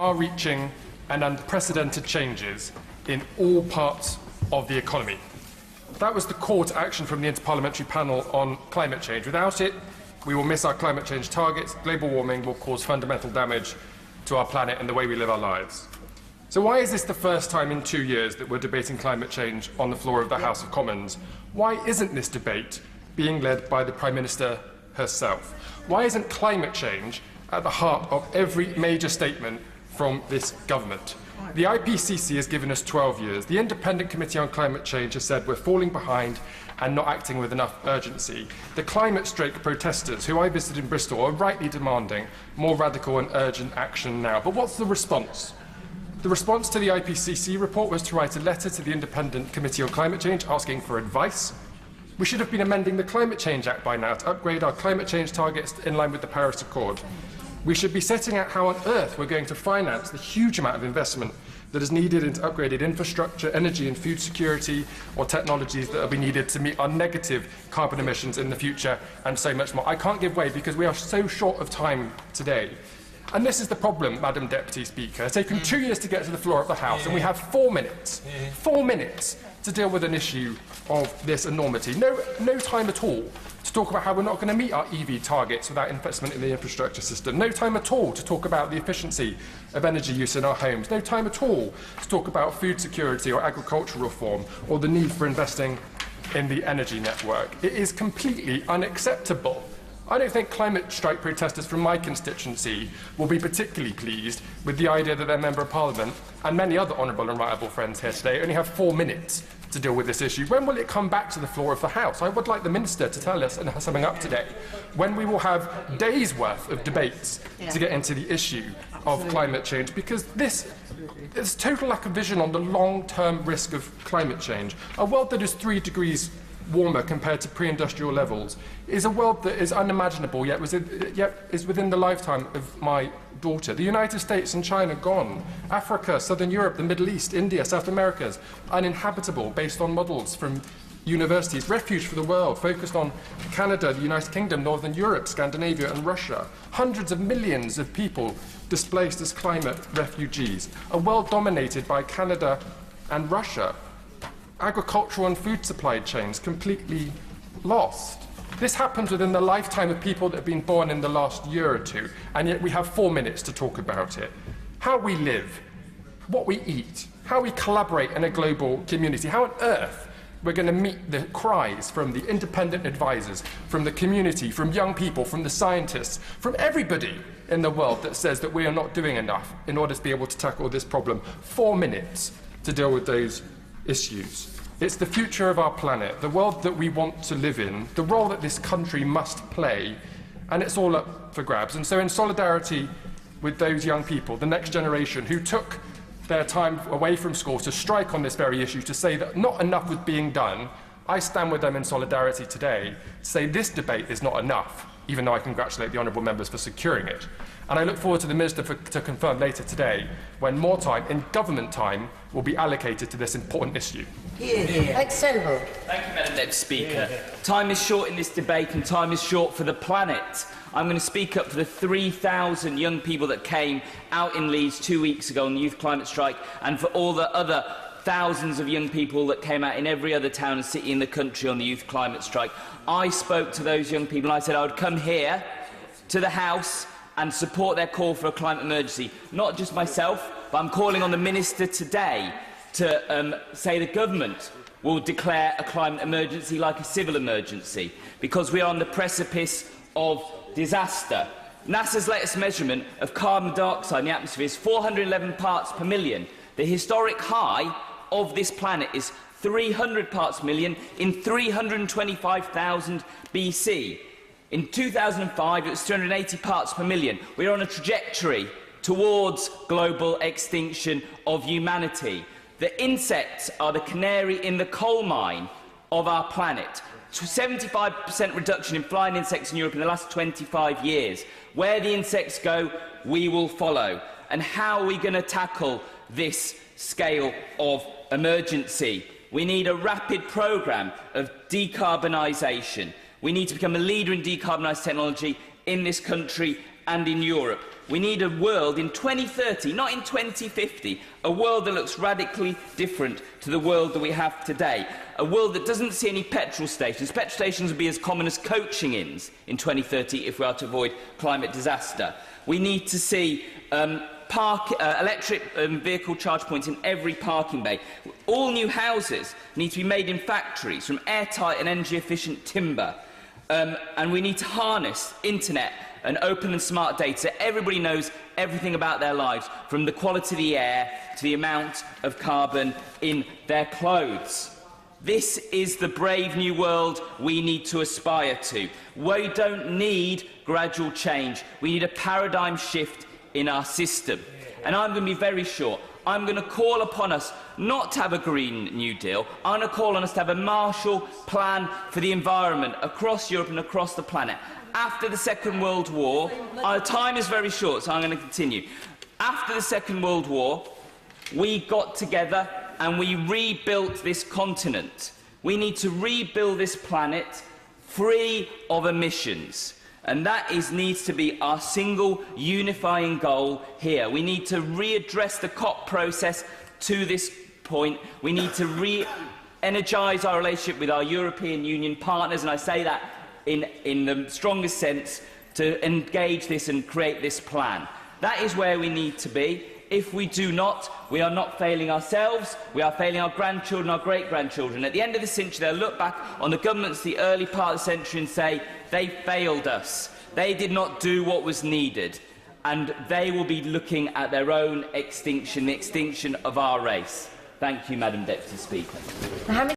far-reaching and unprecedented changes in all parts of the economy. That was the call to action from the Interparliamentary Panel on Climate Change. Without it, we will miss our climate change targets. Global warming will cause fundamental damage to our planet and the way we live our lives. So why is this the first time in 2 years that we're debating climate change on the floor of the House of Commons? Why isn't this debate being led by the Prime Minister herself? Why isn't climate change at the heart of every major statement from this government? The IPCC has given us 12 years. The Independent Committee on Climate Change has said we're falling behind and not acting with enough urgency. The climate strike protesters, who I visited in Bristol, are rightly demanding more radical and urgent action now. But what's the response? The response to the IPCC report was to write a letter to the Independent Committee on Climate Change asking for advice. We should have been amending the Climate Change Act by now to upgrade our climate change targets in line with the Paris Accord. We should be setting out how on earth we're going to finance the huge amount of investment that is needed into upgraded infrastructure, energy and food security, or technologies that will be needed to meet our negative carbon emissions in the future, and so much more. I can't give way because we are so short of time today. And this is the problem, Madam Deputy Speaker. It's taken 2 years to get to the floor of the House, and we have 4 minutes. 4 minutes to deal with an issue of this enormity. No time at all to talk about how we're not going to meet our EV targets without investment in the infrastructure system. No time at all to talk about the efficiency of energy use in our homes. No time at all to talk about food security or agricultural reform or the need for investing in the energy network. It is completely unacceptable. I don't think climate strike protesters from my constituency will be particularly pleased with the idea that their Member of Parliament and many other honourable and rightable friends here today only have 4 minutes to deal with this issue. When will it come back to the floor of the House? I would like the Minister to tell us and have something up today when we will have days' worth of debates to get into the issue of climate change, because there's total lack of vision on the long-term risk of climate change. A world that is 3 degrees warmer compared to pre-industrial levels is a world that is unimaginable, yet is within the lifetime of my daughter. The United States and China gone. Africa, Southern Europe, the Middle East, India, South America is uninhabitable based on models from universities. Refuge for the world, focused on Canada, the United Kingdom, Northern Europe, Scandinavia and Russia. Hundreds of millions of people displaced as climate refugees. A world dominated by Canada and Russia. Agricultural and food supply chains completely lost. This happens within the lifetime of people that have been born in the last year or two, and yet we have 4 minutes to talk about it. How we live, what we eat, how we collaborate in a global community, how on earth we're going to meet the cries from the independent advisors, from the community, from young people, from the scientists, from everybody in the world that says that we are not doing enough in order to be able to tackle this problem. 4 minutes to deal with those issues. It's the future of our planet, the world that we want to live in, the role that this country must play, and it's all up for grabs. And so in solidarity with those young people, the next generation, who took their time away from school to strike on this very issue, to say that not enough was being done, I stand with them in solidarity today to say this debate is not enough, even though I congratulate the honourable members for securing it. And I look forward to the Minister to confirm later today when more time, in government time, will be allocated to this important issue. Sobel. Thank you, Madam Deputy Speaker. Time is short in this debate and time is short for the planet. I'm going to speak up for the 3,000 young people that came out in Leeds 2 weeks ago on the youth climate strike, and for all the other thousands of young people that came out in every other town and city in the country on the youth climate strike. I spoke to those young people and I said I would come here to the House and support their call for a climate emergency. Not just myself, but I'm calling on the Minister today to say the government will declare a climate emergency like a civil emergency, because we are on the precipice of disaster. NASA's latest measurement of carbon dioxide in the atmosphere is 411 parts per million. The historic high of this planet is 300 parts per million in 325,000 BC. In 2005, it was 380 parts per million. We are on a trajectory towards global extinction of humanity. The insects are the canary in the coal mine of our planet. 75% reduction in flying insects in Europe in the last 25 years. Where the insects go, we will follow. And how are we going to tackle this scale of emergency? We need a rapid programme of decarbonisation. We need to become a leader in decarbonised technology in this country and in Europe. We need a world in 2030, not in 2050, a world that looks radically different to the world that we have today, a world that doesn't see any petrol stations. Petrol stations will be as common as coaching inns in 2030 if we are to avoid climate disaster. We need to see electric vehicle charge points in every parking bay. All new houses need to be made in factories from airtight and energy-efficient timber. And we need to harness internet and open and smart data so everybody knows everything about their lives, from the quality of the air to the amount of carbon in their clothes. This is the brave new world we need to aspire to. We don't need gradual change. We need a paradigm shift in our system. And I'm going to be very short. I'm going to call upon us not to have a Green New Deal. I'm going to call on us to have a Marshall Plan for the environment across Europe and across the planet. After the Second World War, our time is very short, so I'm going to continue. After the Second World War, we got together and we rebuilt this continent. We need to rebuild this planet free of emissions. And that needs to be our single unifying goal here. We need to readdress the COP process to this point. We need to re-energise our relationship with our European Union partners, and I say that in the strongest sense, to engage this and create this plan. That is where we need to be. If we do not, we are not failing ourselves, we are failing our grandchildren, our great-grandchildren. At the end of the century, they'll look back on the governments of the early part of the century and say, they failed us. They did not do what was needed. And they will be looking at their own extinction, the extinction of our race. Thank you, Madam Deputy Speaker.